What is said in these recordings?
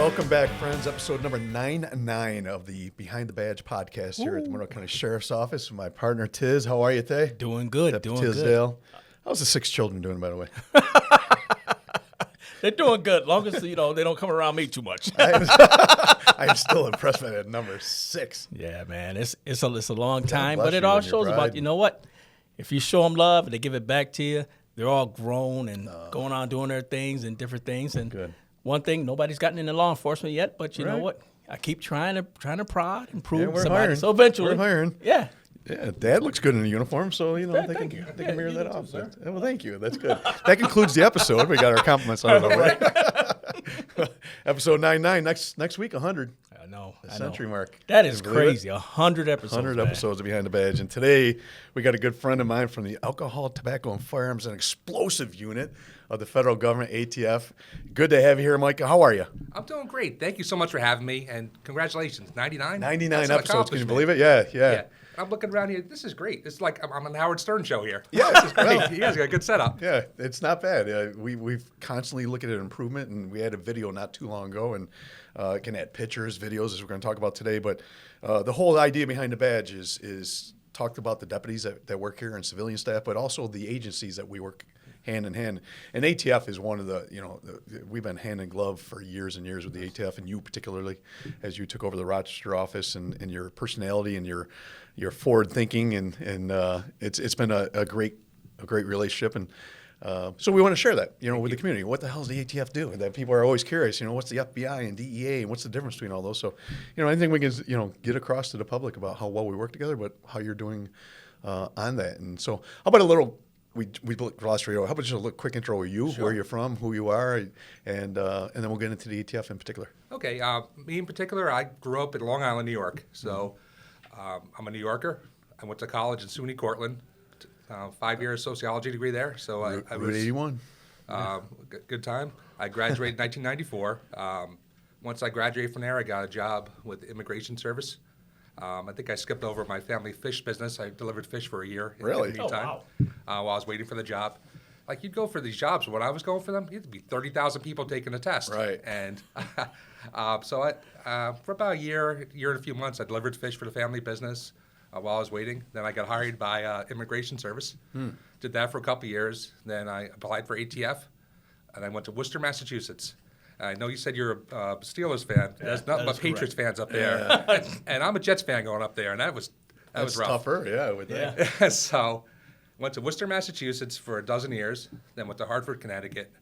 Welcome back, friends. Episode number 99 of the Behind the Badge podcast here at the Monroe County Sheriff's Office with my partner, Tiz. How are you today? Doing good, doing Tisdale. good. How's the 6 children doing, by the way? They're doing good, long as they don't come around me too much. I'm still impressed by that number, 6. Yeah, man, it's a long time, bless but it you all and your shows about, bride. you know what? If you show them love and they give it back to you, they're all grown and going on doing their things and different things. And Good. one thing, nobody's gotten into law enforcement yet, but you know Right. what? I keep trying to prod and prove Yeah, we're somebody. hiring. So eventually, We're hiring. yeah. Yeah, Dad looks good in a uniform, so they thank can you. they Yeah, can mirror you that do off. too, sir. Well, thank you. That's good. That concludes the episode. We got our compliments out of the way. Episode 99. Next week, 100. I know. The century mark. That is Can you believe it? crazy. 100 episodes. 100 man. episodes of Behind the Badge. And today, we got a good friend of mine from the Alcohol, Tobacco, and Firearms and Explosive Unit of the federal government, ATF. Good to have you here, Mike. How are you? I'm doing great. Thank you so much for having me, and congratulations. 99? 99 That's an episodes. Can you accomplishment. believe it? Yeah. Yeah. I'm looking around here. This is great. It's like I'm on the Howard Stern show here. Yeah, This is great. well. You guys got a good setup. Yeah, it's not bad. We've constantly looking at improvement, and we had a video not too long ago, and can add pictures, videos, as we're going to talk about today. But the whole idea behind the badge is talked about the deputies that work here and civilian staff, but also the agencies that we work hand in hand. And ATF is one of we've been hand in glove for years and years with the ATF, and you particularly, as you took over the Rochester office, and your personality and your forward thinking, and it's been a great relationship. And so we want to share that, with the community. What the hell does the ATF do? And that people are always curious, what's the FBI and DEA and what's the difference between all those? So, anything we can, get across to the public about how well we work together, but how you're doing on that. And so, how about a little, we glossed radio. How about just a little quick intro of you, Sure. where you're from, who you are, and then we'll get into the ATF in particular. Okay. Me in particular, I grew up in Long Island, New York. So I'm a New Yorker. I went to college in SUNY Cortland. 5-year sociology degree there. So I Route was 81. good time. I graduated in 1994. Once I graduated from there, I got a job with the Immigration Service. I think I skipped over my family fish business. I delivered fish for a year. Really? In the meantime, while I was waiting for the job. Like, you'd go for these jobs. When I was going for them, you'd be 30,000 people taking the test. Right. And so for about a year and a few months, I delivered fish for the family business while I was waiting. Then I got hired by Immigration Service. Did that for a couple years. Then I applied for ATF, and I went to Worcester, Massachusetts. I know you said you're a Steelers fan. There's nothing but Patriots fans up there. And I'm a Jets fan going up there, and that was rough. Tougher, yeah, with that. So went to Worcester, Massachusetts for a dozen years, then went to Hartford, Connecticut.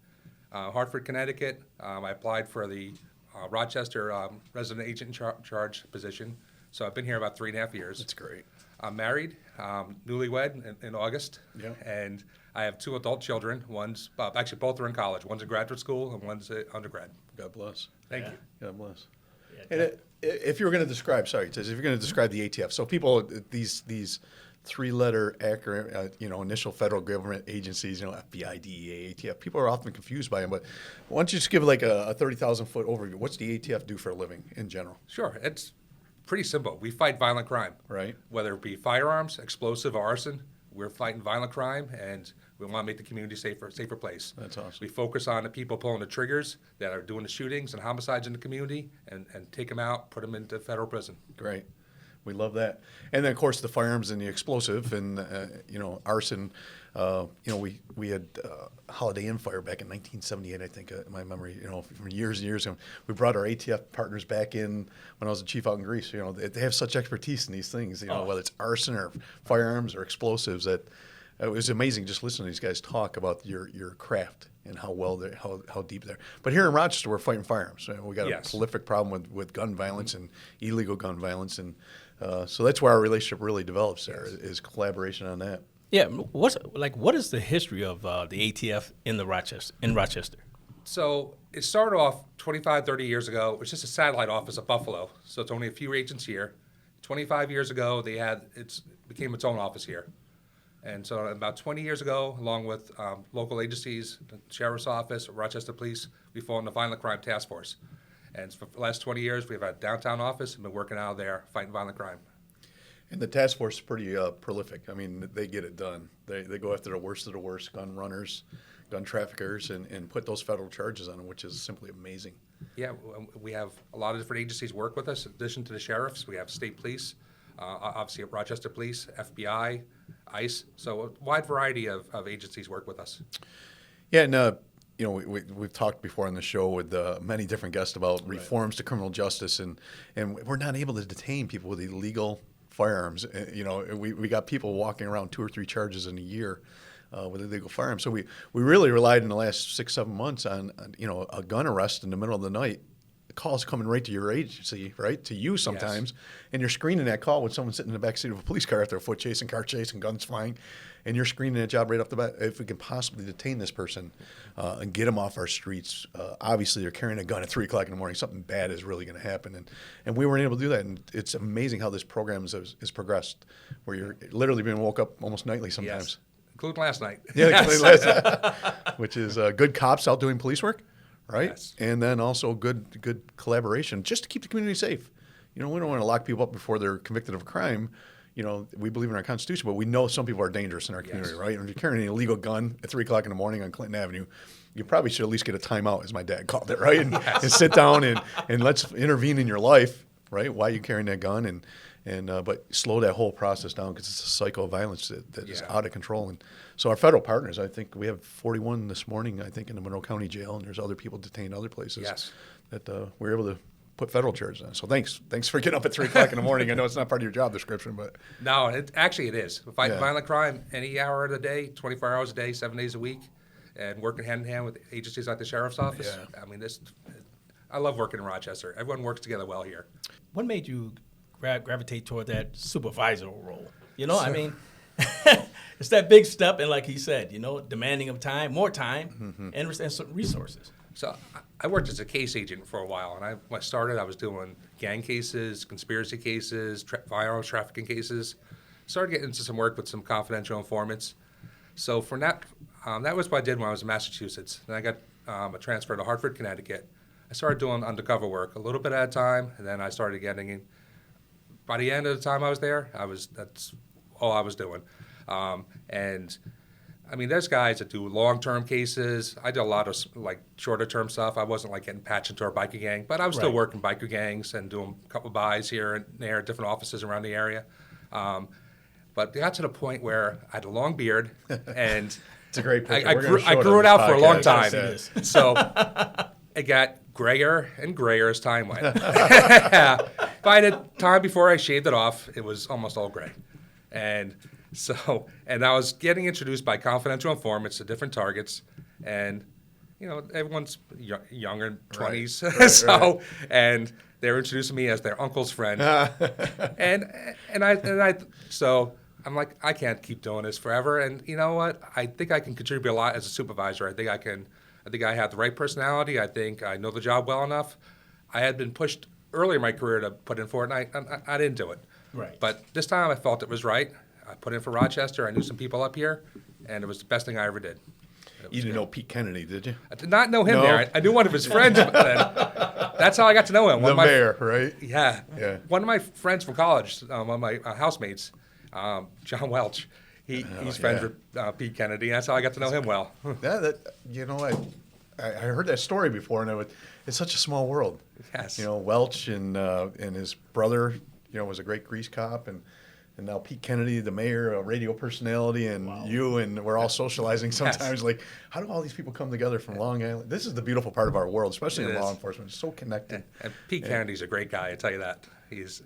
I applied for the Rochester resident agent in charge position. So I've been here about 3.5 years. That's great. I'm married, newlywed in August, Yeah. and I have 2 adult children. Actually, both are in college. One's in graduate school and one's undergrad. God bless. Thank you. God bless. And if you were going to describe, if you're going to describe the ATF, so people, these 3-letter acronym, initial federal government agencies, FBI, DEA, ATF, people are often confused by them. But why don't you just give like a 30,000-foot overview? What's the ATF do for a living in general? Sure. It's pretty simple. We fight violent crime. Right. Whether it be firearms, explosive, or arson, we're fighting violent crime, and we want to make the community safer place. That's awesome. We focus on the people pulling the triggers that are doing the shootings and homicides in the community, and take them out, put them into federal prison. Great. We love that. And then, of course, the firearms and the explosive and, arson. We had Holiday Inn fire back in 1978, I think, in my memory, from years and years ago. We brought our ATF partners back in when I was a chief out in Greece. They have such expertise in these things, whether it's arson or firearms or explosives, that it was amazing just listening to these guys talk about your craft and how well they're, how deep they're. But here in Rochester, we're fighting firearms. We got a prolific problem with gun violence and illegal gun violence, and so that's where our relationship really develops. There is collaboration on that. Yeah, what is the history of the ATF in Rochester? So it started off 25, 30 years ago. It was just a satellite office of Buffalo, so it's only a few agents here. 25 years ago, it became its own office here. And so about 20 years ago, along with local agencies, the Sheriff's Office, Rochester Police, we formed the Violent Crime Task Force. And for the last 20 years, we've had a downtown office and been working out of there fighting violent crime. And the task force is pretty prolific. I mean, they get it done. They go after the worst of the worst, gun runners, gun traffickers and put those federal charges on them, which is simply amazing. Yeah, we have a lot of different agencies work with us. In addition to the sheriffs, we have state police, obviously Rochester Police, FBI, ICE. So a wide variety of agencies work with us. Yeah, and you know, we've talked before on the show with many different guests about reforms to criminal justice, and we're not able to detain people with illegal firearms. You know, we got people walking around 2 or 3 charges in a year with illegal firearms. So we really relied in the last 6-7 months on you know, a gun arrest in the middle of the night. The call's coming right to your agency, right, to you sometimes, and you're screening that call with someone sitting in the backseat of a police car after a foot chase and car chase and guns flying, and you're screening that job right off the bat. If we can possibly detain this person and get them off our streets, obviously they're carrying a gun at 3 o'clock in the morning. Something bad is really going to happen, and we weren't able to do that. And it's amazing how this program has progressed, where you're literally being woke up almost nightly sometimes. Yes, including last night. Yeah, yes. Which is good cops out doing police work. Right, Yes. and then also good collaboration just to keep the community safe. You know, we don't want to lock people up before they're convicted of a crime. You know, we believe in our Constitution, but we know some people are dangerous in our community, right? And if you're carrying an illegal gun at 3 o'clock in the morning on Clinton Avenue, you probably should at least get a timeout, as my dad called it, right? And sit down and let's intervene in your life, right? Why are you carrying that gun? But slow that whole process down, because it's a cycle of violence that is out of control. And so our federal partners, I think we have 41 this morning, I think, in the Monroe County Jail, and there's other people detained other places that we're able to put federal charges on. So thanks for getting up at 3 o'clock in the morning. I know it's not part of your job description, but No, actually it is. Fighting violent crime any hour of the day, 24 hours a day, 7 days a week, and working hand in hand with agencies like the Sheriff's Office. Yeah. I mean, I love working in Rochester. Everyone works together well here. What made you gravitate toward that supervisor role? You know, I mean, it's that big step, and like he said, you know, demanding of time, more time, and some resources. So I worked as a case agent for a while, and when I started, I was doing gang cases, conspiracy cases, firearms trafficking cases. Started getting into some work with some confidential informants. So from that was what I did when I was in Massachusetts. Then I got a transfer to Hartford, Connecticut. I started doing undercover work a little bit at a time, and then I started getting in. By the end of the time I was there, that's all I was doing. And I mean, there's guys that do long-term cases. I did a lot of like shorter-term stuff. I wasn't like getting patched into our biker gang, but I was still working biker gangs and doing a couple of buys here and there at different offices around the area. But it got to the point where I had a long beard, and it's a great picture. I grew it out for a long time. So it got grayer and grayer as time went. By the time before I shaved it off, it was almost all gray. And I was getting introduced by confidential informants to different targets, and you know, everyone's younger, 20s, and they're introducing me as their uncle's friend, so I'm like, I can't keep doing this forever, and you know what? I think I can contribute a lot as a supervisor. I think I have the right personality. I think I know the job well enough. I had been pushed earlier in my career to put in for it, and I didn't do it. Right. But this time I felt it was right. I put in for Rochester. I knew some people up here, and it was the best thing I ever did. You didn't know Pete Kennedy, did you? I did not know him there. I knew one of his friends. That's how I got to know him. The mayor, right? Yeah. One of my friends from college, one of my housemates, John Welch, he's friends with Pete Kennedy. That's how I got to know him well. You know, I heard that story before, and it's such a small world. Yes. You know, Welch and his brother, you know, was a great grease cop, and now Pete Kennedy, the mayor, a radio personality, and you, and we're all socializing sometimes. Yes. Like, how do all these people come together from Long Island? This is the beautiful part of our world, especially in law enforcement. It's so connected. And Pete Kennedy's a great guy, I tell you that.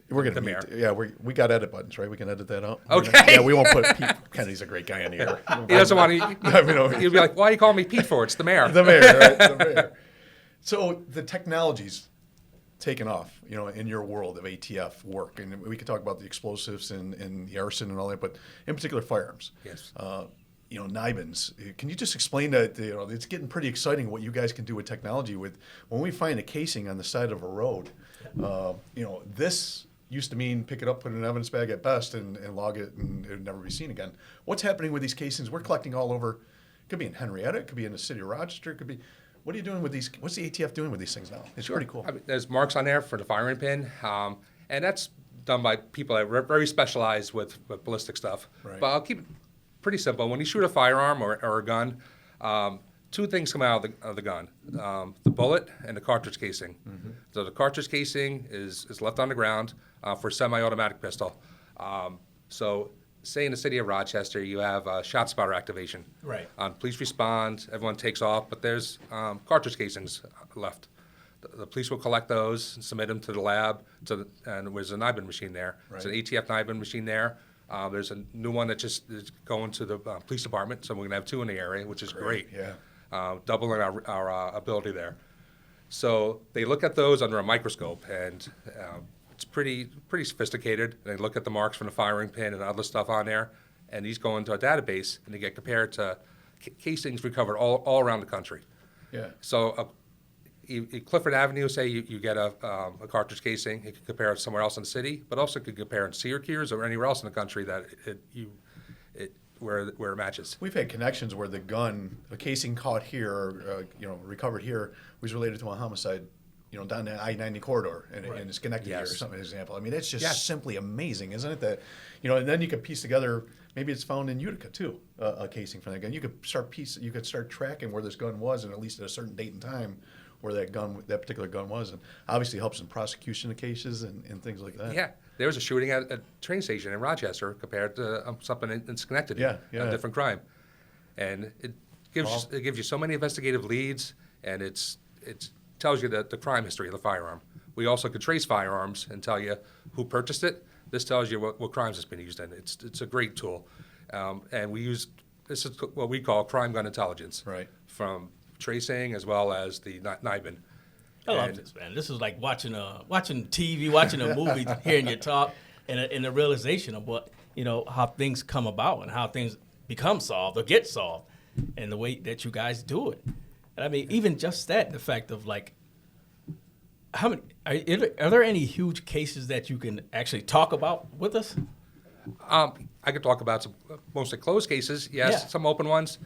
We're gonna the mayor. We got edit buttons, right? We can edit that out. Okay. We won't put Pete Kennedy's a great guy in the air. He doesn't want to. He'd be like, "Why are you calling me Pete for? It's the mayor." The mayor, right? The mayor. So the technology's taken off, you know, in your world of ATF work, and we could talk about the explosives and the arson and all that, but in particular firearms. Yes. You know, NIBINs. Can you just explain that? You know, it's getting pretty exciting what you guys can do with technology. With when we find a casing on the side of a road, you know, this used to mean pick it up, put it in an evidence bag at best, and log it, and it would never be seen again. What's happening with these casings? We're collecting all over. It could be in Henrietta. It could be in the city of Rochester. It could be. What are you doing with these? What's the ATF doing with these things now? It's pretty cool. I mean, there's marks on there for the firing pin, and that's done by people that are very specialized with ballistic stuff. Right. But I'll keep it pretty simple. When you shoot a firearm or a gun, two things come out of the gun: the bullet and the cartridge casing. So the cartridge casing is left on the ground for a semi-automatic pistol. So, say in the city of Rochester, you have shot spotter activation. Right. Police respond, everyone takes off, but there's cartridge casings left. The police will collect those and submit them to the lab, and there's a NIBIN machine there. Right. It's an ATF NIBIN machine there. There's a new one that just is going to the police department, so we're going to have two in the area, which is great. Yeah. Doubling our ability there. So they look at those under a microscope, and it's pretty sophisticated. They look at the marks from the firing pin and other stuff on there, and these go into a database, and they get compared to casings recovered all around the country. Yeah. So Clifford Avenue, say you get a cartridge casing, it can compare it somewhere else in the city, but also could compare in Syracuse or anywhere else in the country that where it matches. We've had connections where a casing caught here, recovered here, was related to a homicide, down the I-90 corridor, and it's connected here, or something, as an example. I mean, it's just simply amazing, isn't it? That, and then you could piece together, maybe it's found in Utica too, a casing from that gun. You could start tracking where this gun was, and at least at a certain date and time, where that particular gun was, and obviously helps in prosecution of cases and things like that. Yeah, there was a shooting at a train station in Rochester compared to something in Schenectady, a different crime, and it gives you so many investigative leads, and it tells you the crime history of the firearm. We also could trace firearms and tell you who purchased it. This tells you what crimes it's been used in. It's a great tool, and this is what we call crime gun intelligence, Right. From tracing as well as the NIBIN. I love this, man. This is like watching TV, watching a movie, hearing you talk, and the realization of what, how things come about and how things become solved or get solved, and the way that you guys do it. And I mean, even just that, the fact of like, how many are there any huge cases that you can actually talk about with us? I could talk about some mostly closed cases, yes, some open ones.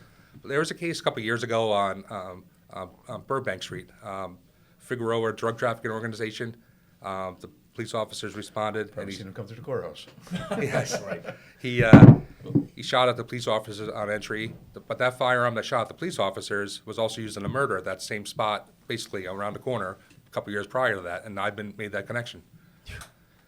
There was a case a couple of years ago on Burbank Street. Figueroa drug trafficking organization. The police officers responded. Probably seen him come through the courthouse. Yes, right. He shot at the police officers on entry, but that firearm that shot at the police officers was also used in a murder at that same spot, basically around the corner, a couple of years prior to that, and I've made that connection.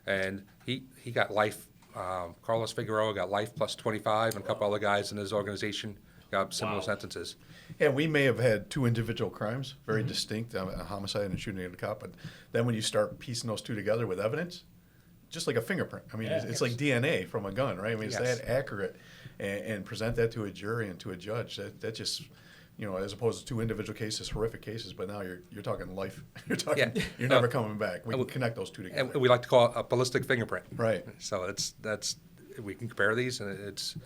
And he got life. Carlos Figueroa got life plus 25, and a couple other guys in his organization got similar sentences. Yeah, we may have had two individual crimes, very distinct, a homicide and a shooting at a cop, but then when you start piecing those two together with evidence, just like a fingerprint. I mean, it's like DNA from a gun, right? I mean, it's that accurate, and present that to a jury and to a judge. That just, as opposed to two individual cases, horrific cases, but now you're talking life. You're talking, you're never coming back. We can connect those two together. And we like to call it a ballistic fingerprint. Right. So we can compare these, and it's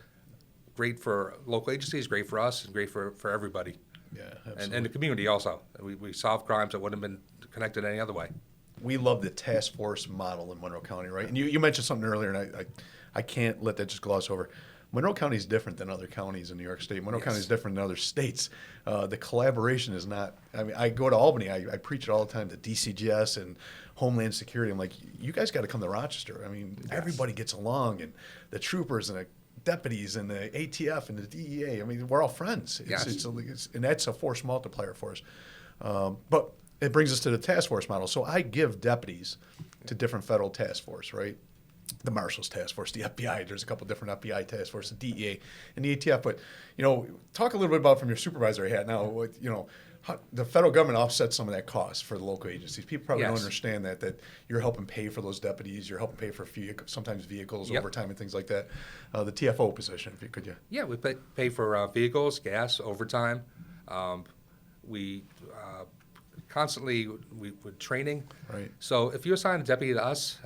great for local agencies, great for us, and great for everybody. Yeah, absolutely. And the community also. We solve crimes that wouldn't have been connected any other way. We love the task force model in Monroe County, right? And you mentioned something earlier, and I can't let that just gloss over. Monroe County is different than other counties in New York State. Monroe County is different than other states. The collaboration is not. I mean, I go to Albany. I preach it all the time to DCGS and Homeland Security. I'm like, you guys got to come to Rochester. I mean, everybody gets along, and the troopers and the deputies and the ATF and the DEA. I mean, we're all friends. And that's a force multiplier for us. But it brings us to the task force model. So I give deputies to different federal task force, right? The Marshals Task Force, the FBI. There's a couple different FBI task force, the DEA, and the ATF. But talk a little bit about from your supervisory hat now. How the federal government offsets some of that cost for the local agencies. People probably don't understand that you're helping pay for those deputies. You're helping pay for sometimes vehicles, overtime, and things like that. The TFO position, if you could, Yeah, we pay for vehicles, gas, overtime. We constantly with training. Right. So if you assign a deputy to us,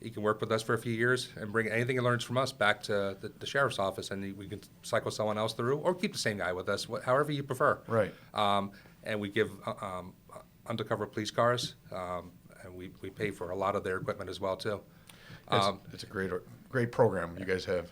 he can work with us for a few years and bring anything he learns from us back to the sheriff's office, and we can cycle someone else through, or keep the same guy with us, however you prefer. Right. And we give undercover police cars, and we pay for a lot of their equipment as well too. It's a great program you guys have.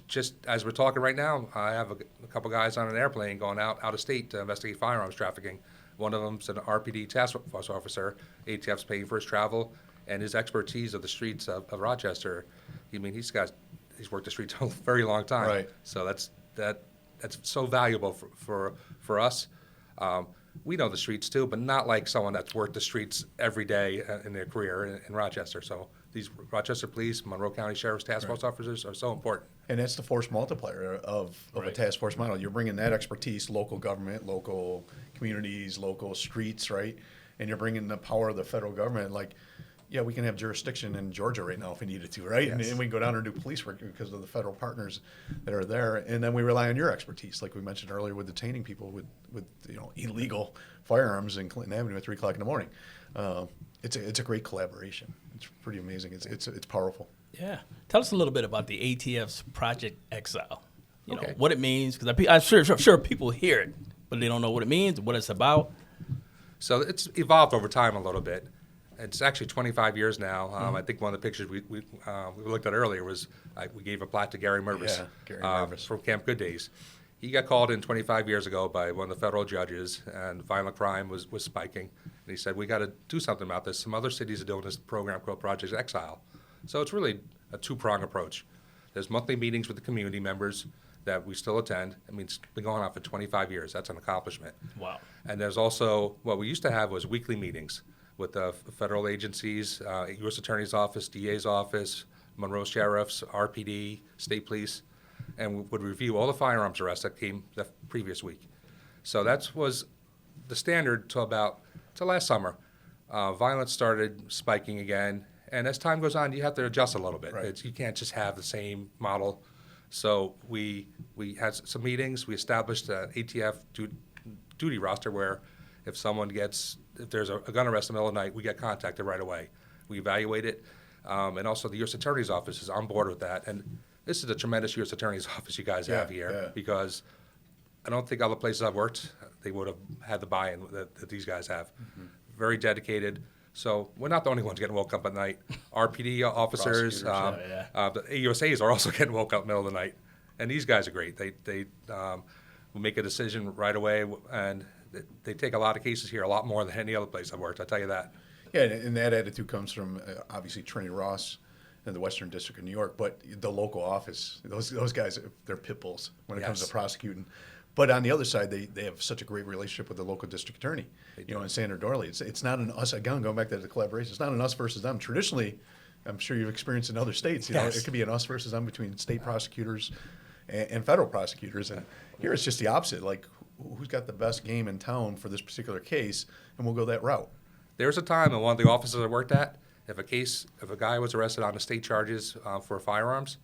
Just as we're talking right now, I have a couple guys on an airplane going out of state to investigate firearms trafficking. One of them's an RPD task force officer. ATF's paying for his travel. And his expertise of the streets of Rochester, he's worked the streets a very long time. Right. So that that's so valuable for us. We know the streets too, but not like someone that's worked the streets every day in their career in Rochester. So these Rochester Police, Monroe County Sheriff's Task Force officers are so important. And that's the force multiplier of a task force model. You're bringing that expertise, local government, local communities, local streets, right? And you're bringing the power of the federal government. Like, yeah, we can have jurisdiction in Georgia right now if we needed to, right? Yes. And we can go down and do police work because of the federal partners that are there. And then we rely on your expertise, like we mentioned earlier, with detaining people with illegal firearms in Clinton Avenue at 3 o'clock in the morning. It's a great collaboration. It's pretty amazing. It's powerful. Yeah. Tell us a little bit about the ATF's Project Exile. You know, Okay. what it means, because I'm sure people hear it, but they don't know what it means, what it's about. So it's evolved over time a little bit. It's actually 25 years now. I think one of the pictures we looked at earlier was we gave a plaque to Gary Mervis, Yeah, Gary Mervis. from Camp Good Days. He got called in 25 years ago by one of the federal judges, and violent crime was spiking. And he said, we got to do something about this. Some other cities are doing this program called Project Exile. So it's really a two-prong approach. There's monthly meetings with the community members that we still attend. I mean, it's been going on for 25 years. That's an accomplishment. Wow. And there's also, what we used to have was weekly meetings with the federal agencies, U.S. Attorney's Office, DA's Office, Monroe Sheriff's, RPD, State Police, and we would review all the firearms arrests that came the previous week. So that was the standard till last summer. Violence started spiking again, and as time goes on, you have to adjust a little bit. Right. You can't just have the same model. So we had some meetings. We established an ATF duty roster where if there's a gun arrest in the middle of the night, we get contacted right away. We evaluate it. And also the U.S. Attorney's Office is on board with that. And this is a tremendous U.S. Attorney's Office you guys have here, because I don't think other places I've worked, they would have had the buy-in that these guys have. Mm-hmm. Very dedicated. So we're not the only ones getting woke up at night. RPD officers, the AUSAs are also getting woke up in the middle of the night. And these guys are great. They will make a decision right away, and they take a lot of cases here, a lot more than any other place I've worked, I'll tell you that. Yeah, and that attitude comes from obviously Trinity Ross in the Western District of New York, but the local office, those guys, they're pit bulls when it comes to prosecuting. But on the other side, they have such a great relationship with the local district attorney, in Sandra Dorley. It's not an us, again, going back to the collaboration, it's not an us versus them. Traditionally, I'm sure you've experienced in other states, it could be an us versus them between state prosecutors and federal prosecutors. And here it's just the opposite, like who's got the best game in town for this particular case, and we'll go that route. There was a time in one of the offices I worked at, if a guy was arrested on the state charges for firearms,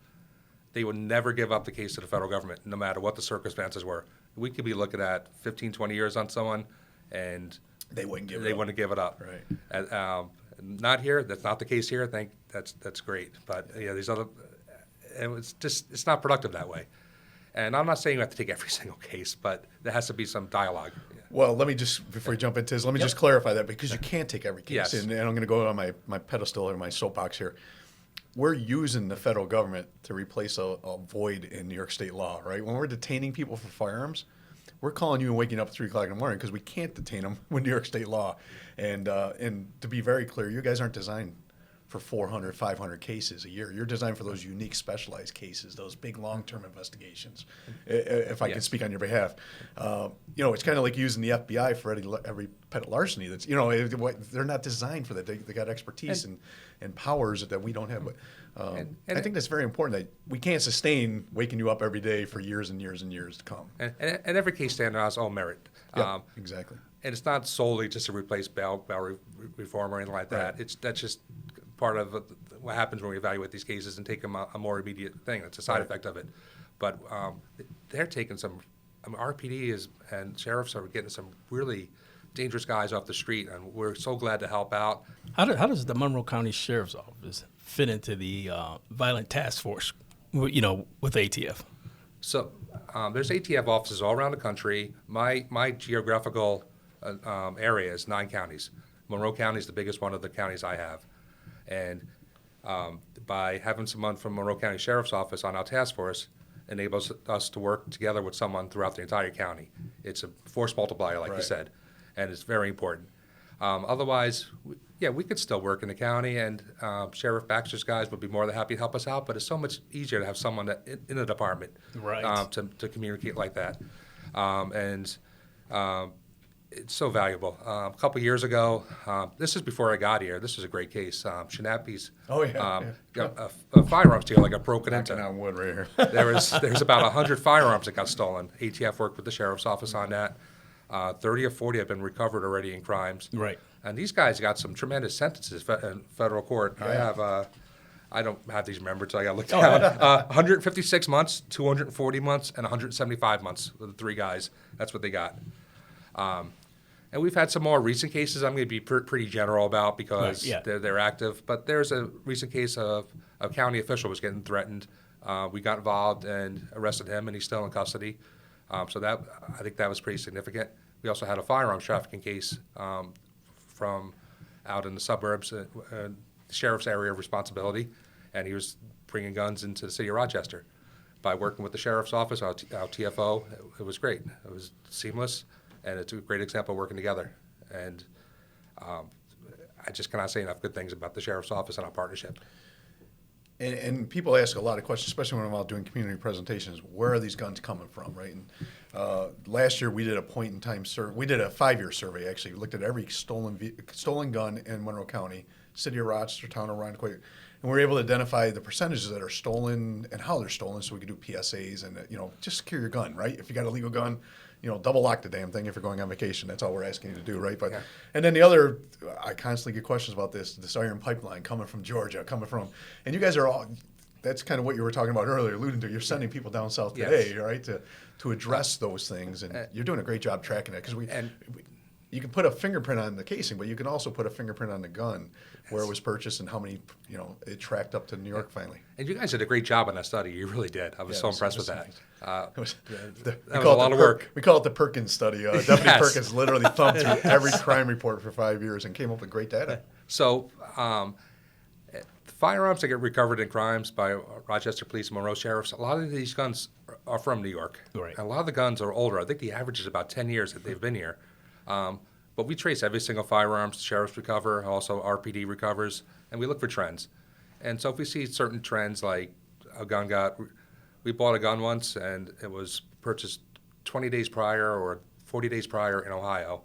they would never give up the case to the federal government, no matter what the circumstances were. We could be looking at 15, 20 years on someone, and they wouldn't give it up. Right. And, not here. That's not the case here. That's great. But these other, it's not productive that way. And I'm not saying you have to take every single case, but there has to be some dialogue. Well, let me just, before you jump into this, let me just clarify that, because you can't take every case. Yes. And I'm going to go on my pedestal or my soapbox here. We're using the federal government to replace a void in New York state law, right? When we're detaining people for firearms, we're calling you and waking up at 3 o'clock in the morning because we can't detain them with New York state law. And to be very clear, you guys aren't designed for 400, 500 cases a year. You're designed for those unique, specialized cases, those big, long-term investigations, if I can speak on your behalf. It's kind of like using the FBI for every petty larceny. That's, they're not designed for that. They got expertise and powers that we don't have. But I think that's very important, that we can't sustain waking you up every day for years and years and years to come. And every case stands on its own merit. Yeah, exactly. And it's not solely just to replace bail reform or anything like that. Right. That's just part of what happens when we evaluate these cases and take them a more immediate thing. It's a side effect of it. But they're taking some, RPD and sheriffs are getting some really dangerous guys off the street, and we're so glad to help out. How does the Monroe County Sheriff's Office fit into the violent task force, with ATF? So there's ATF offices all around the country. My geographical area is 9 counties. Monroe County is the biggest one of the counties I have. And by having someone from Monroe County Sheriff's Office on our task force enables us to work together with someone throughout the entire county. It's a force multiplier, like you said, and it's very important. Otherwise, Yeah, we could still work in the county, and Sheriff Baxter's guys would be more than happy to help us out, but it's so much easier to have someone in the department Right. to communicate like that. And it's so valuable. A couple years ago, this is before I got here, this was a great case. Shinappi's Oh, yeah, got a firearms deal, like got broken Knocking into. on wood right here. There's about 100 firearms that got stolen. ATF worked with the sheriff's office on that. 30 or 40 have been recovered already in crimes. Right. And these guys got some tremendous sentences in federal court. I Yeah. have, I don't have these remembered, so I got to look Oh, down. 156 months, 240 months, and 175 months with the three guys. That's what they got. And we've had some more recent cases I'm going to be pretty general about because Right, yeah. they're active. But there's a recent case of a county official was getting threatened. We got involved and arrested him, and he's still in custody. So that I think that was pretty significant. We also had a firearms trafficking case from out in the suburbs, the sheriff's area of responsibility, and he was bringing guns into the city of Rochester. By working with the sheriff's office, our TFO, it was great. It was seamless, and it's a great example of working together. And I just cannot say enough good things about the sheriff's office and our partnership. And people ask a lot of questions, especially when I'm out doing community presentations. Where are these guns coming from, right? And last year we did a point-in-time survey. We did a 5-year survey, actually. We looked at every stolen gun in Monroe County, city of Rochester, town of Rhinequit, and we were able to identify the percentages that are stolen and how they're stolen, so we could do PSAs and just secure your gun, right? If you got a legal gun, double lock the damn thing if you're going on vacation. That's all we're asking you to do, right? But Yeah. And then the other, I constantly get questions about this iron pipeline coming from Georgia, and you guys are all. That's kind of what you were talking about earlier, alluding to. You're sending people down south today, Yes. right, to address those things, and you're doing a great job tracking that because And- you can put a fingerprint on the casing, but you can also put a fingerprint on the gun, where it was purchased and how many, it tracked up to New York finally. And you guys did a great job on that study. You really did. I was Yeah, so it was- impressed it was with that. nice. That was was a lot of work. We call it the Perkins study. Deputy Yes. Perkins literally thumbed through every crime report for 5 years and came up with great data. So, the firearms that get recovered in crimes by Rochester Police and Monroe Sheriffs, a lot of these guns are from New York. Right. And a lot of the guns are older. I think the average is about 10 years that they've been here. But we trace every single firearms the sheriffs recover, also RPD recovers, and we look for trends. And so if we see certain trends like we bought a gun once and it was purchased 20 days prior or 40 days prior in Ohio.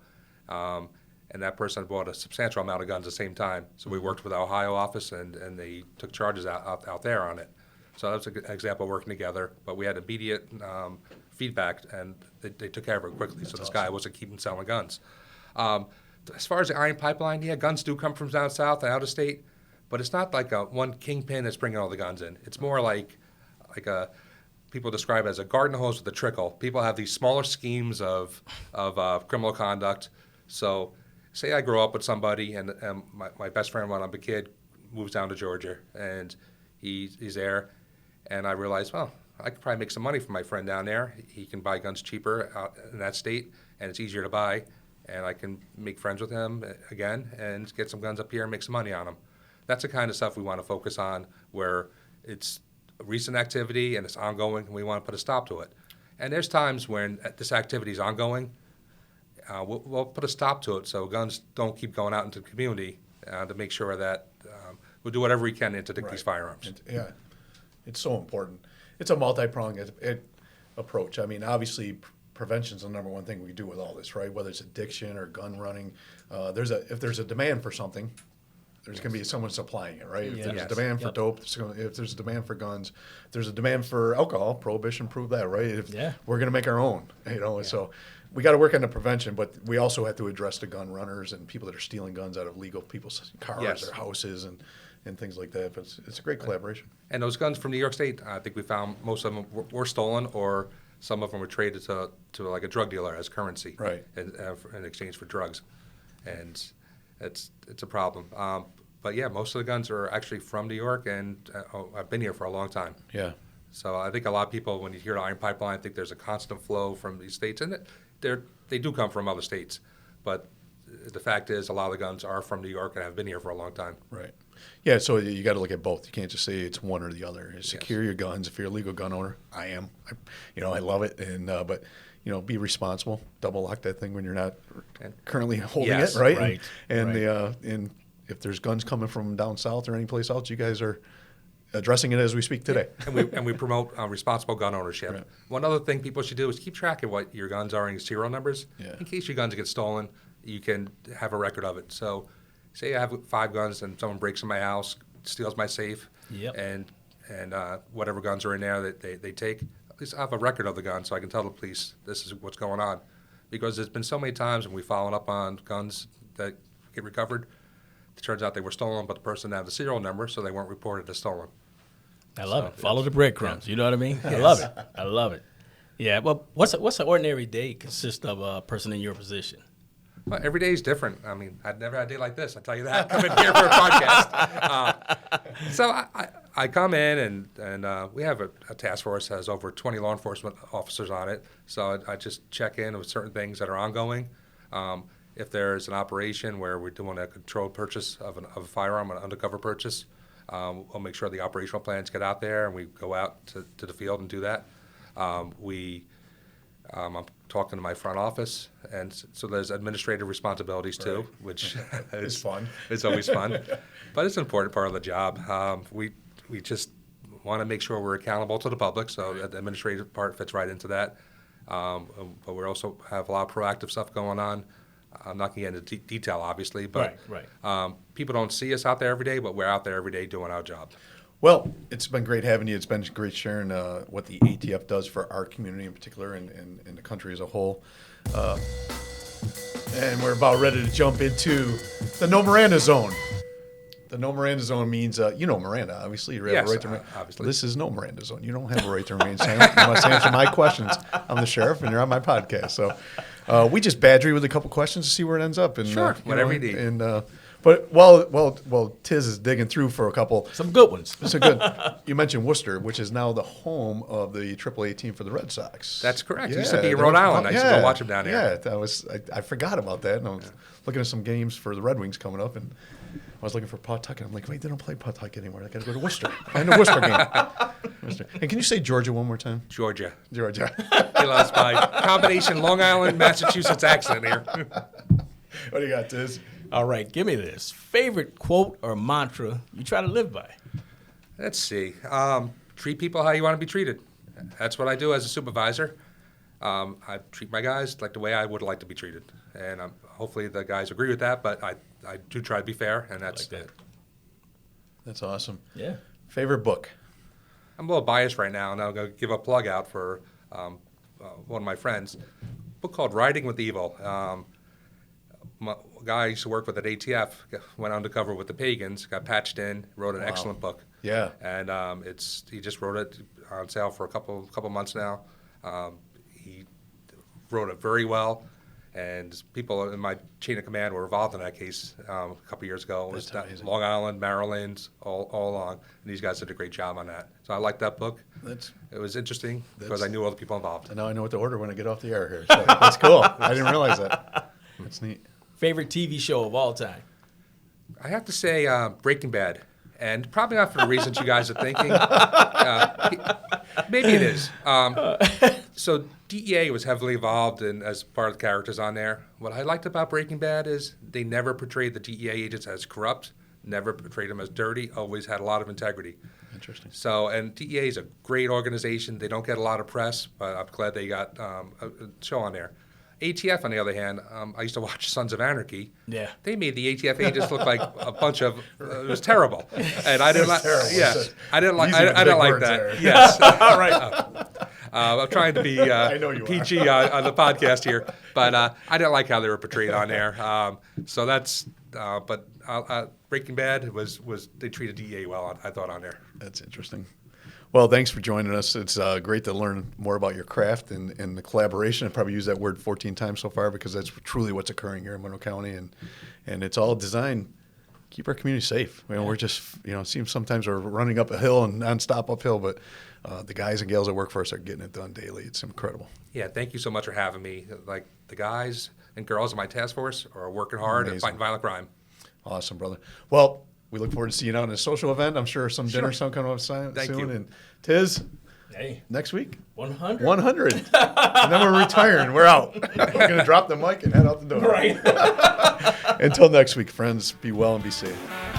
And that person bought a substantial amount of guns at the same time. So we worked with the Ohio office and they took charges out there on it. So that's a good example of working together. But we had immediate feedback and they took care of it quickly. So this guy wasn't keeping selling guns. As far as the iron pipeline, yeah, guns do come from down south and out of state. But it's not like one kingpin that's bringing all the guns in. It's more like people describe it as a garden hose with a trickle. People have these smaller schemes of criminal conduct. So say I grow up with somebody and my best friend when I'm a kid moves down to Georgia and he's there and I realize, well, I could probably make some money from my friend down there. He can buy guns cheaper out in that state and it's easier to buy and I can make friends with him again and get some guns up here and make some money on them. That's the kind of stuff we want to focus on where it's a recent activity and it's ongoing and we want to put a stop to it. And there's times when this activity is ongoing, we'll put a stop to it so guns don't keep going out into the community to make sure that we'll do whatever we can to interdict these firearms. Yeah, it's so important. It's a multi-pronged approach. I mean, obviously, prevention is the number one thing we do with all this, right? Whether it's addiction or gun running, if there's a demand for something, there's going to be someone supplying it, right? If Yes. there's Yes. a demand for dope, if there's a demand for guns, if there's a demand for alcohol, prohibition proved that, right? We're going to make our own, So we got to work on the prevention, but we also have to address the gun runners and people that are stealing guns out of legal people's cars Yes. or houses and things like that. But it's a great collaboration. And those guns from New York State, I think we found most of them were stolen or some of them were traded to like a drug dealer as currency, Right. in exchange for drugs, and it's a problem. But yeah, most of the guns are actually from New York, and I've been here for a long time. Yeah. So I think a lot of people, when you hear the iron pipeline, think there's a constant flow from these states, and they do come from other states. But the fact is, a lot of the guns are from New York and have been here for a long time. Right. Yeah, so you got to look at both. You can't just say it's one or the other. Secure your guns. If you're a legal gun owner, I am. I love it. And but be responsible. Double lock that thing when you're not currently holding Yes, it, right? right, And right. and if there's guns coming from down south or any place else, you guys are addressing it as we speak today. And we promote responsible gun ownership. Right. One other thing people should do is keep track of what your guns are and your serial numbers. Yeah. In case your guns get stolen, you can have a record of it. So say I have 5 guns and someone breaks in my house, steals my safe, Yep. and whatever guns are in there that they take, at least I have a record of the gun so I can tell the police this is what's going on. Because there's been so many times when we followed up on guns that get recovered, it turns out they were stolen, but the person didn't have the serial number, so they weren't reported as stolen. I love it. Follow the breadcrumbs. You know what I mean? I love it. I love it. Yeah. Well, what's an ordinary day consist of a person in your position? Well, every day is different. I mean, I'd never had a day like this. I tell you that. Coming here for a podcast. So I come in and we have a task force that has over 20 law enforcement officers on it. So I just check in with certain things that are ongoing. If there's an operation where we're doing a controlled purchase of a firearm, an undercover purchase, we'll make sure the operational plans get out there and we go out to the field and do that. I'm talking to my front office, and so there's administrative responsibilities too, Right. which It's fun. It's always fun, but it's an important part of the job. We just want to make sure we're accountable to the public, so the administrative part fits right into that. But we also have a lot of proactive stuff going on. I'm not going to get into detail, obviously, but Right. People don't see us out there every day, but we're out there every day doing our job. Well, it's been great having you. It's been great sharing what the ATF does for our community in particular and the country as a whole. And we're about ready to jump into the no Miranda zone. The no Miranda zone means, Miranda, obviously. You have Yes, a right to remain. obviously. This is no Miranda zone. You don't have a right to remain silent. You must answer my questions. I'm the sheriff, and you're on my podcast. So we just badger you with a couple questions to see where it ends up. And, Sure, whatever you need. And, but while Tiz is digging through for a couple, Some good ones. so good. You mentioned Worcester, which is now the home of the AAA team for the Red Sox. That's correct. It used to be in Rhode Island. I used to go watch them down there. Yeah, I forgot about that. And I was looking at some games for the Red Wings coming up, and I was looking for Pawtucket. I'm like, wait, they don't play Pawtucket anymore. I got to go to Worcester. Find a Worcester game. Worcester. And can you say Georgia one more time? Georgia. Georgia. He loves my combination Long Island, Massachusetts accent here. What do you got, Tiz? All right. Give me this. Favorite quote or mantra you try to live by? Let's see. Treat people how you want to be treated. That's what I do as a supervisor. I treat my guys like the way I would like to be treated. And hopefully the guys agree with that, but I do try to be fair, and that's Like that. That's awesome. Yeah. Favorite book? I'm a little biased right now, and I'll go give a plug out for one of my friends. A book called Riding with Evil. A guy I used to work with at ATF went undercover with the Pagans, got patched in, wrote an excellent book. Yeah. And he just wrote it on sale for a couple months now. He wrote it very well, and people in my chain of command were involved in that case a couple years ago. It was That's amazing. Long Island, Maryland, all along, and these guys did a great job on that. So I liked that book. It was interesting because I knew all the people involved. And now I know what to order when I get off the air here. So that's cool. I didn't realize that. That's neat. Favorite TV show of all time? I have to say Breaking Bad, and probably not for the reasons you guys are thinking. Maybe it is. So DEA was heavily involved as part of the characters on there. What I liked about Breaking Bad is they never portrayed the DEA agents as corrupt, never portrayed them as dirty, always had a lot of integrity. Interesting. So, and DEA is a great organization. They don't get a lot of press, but I'm glad they got a show on there. ATF, on the other hand, I used to watch Sons of Anarchy. Yeah. They made the ATF agents look like a bunch of. It was terrible, and I didn't like. terrible. Yeah, I didn't like. Using I big didn't like words that. there. Yes. All right. I'm trying to be know you PG on the podcast here, but I didn't like how they were portrayed on there. So that's. But Breaking Bad was they treated DEA well, I thought, on there. That's interesting. Well, thanks for joining us. It's great to learn more about your craft and the collaboration. I've probably used that word 14 times so far because that's truly what's occurring here in Monroe County. And it's all designed to keep our community safe. We're just, it seems sometimes we're running up a hill and nonstop uphill, but the guys and gals that work for us are getting it done daily. It's incredible. Yeah, thank you so much for having me. Like, the guys and girls in my task force are working hard and Amazing. fighting violent crime. Awesome, brother. Well, we look forward to seeing you out in a social event. I'm sure some dinner some coming up soon. Thank you. And Tiz, Hey, next week, 100. 100. And then we're retiring. We're out. We're going to drop the mic and head out the door. Right. Until next week, friends, be well and be safe.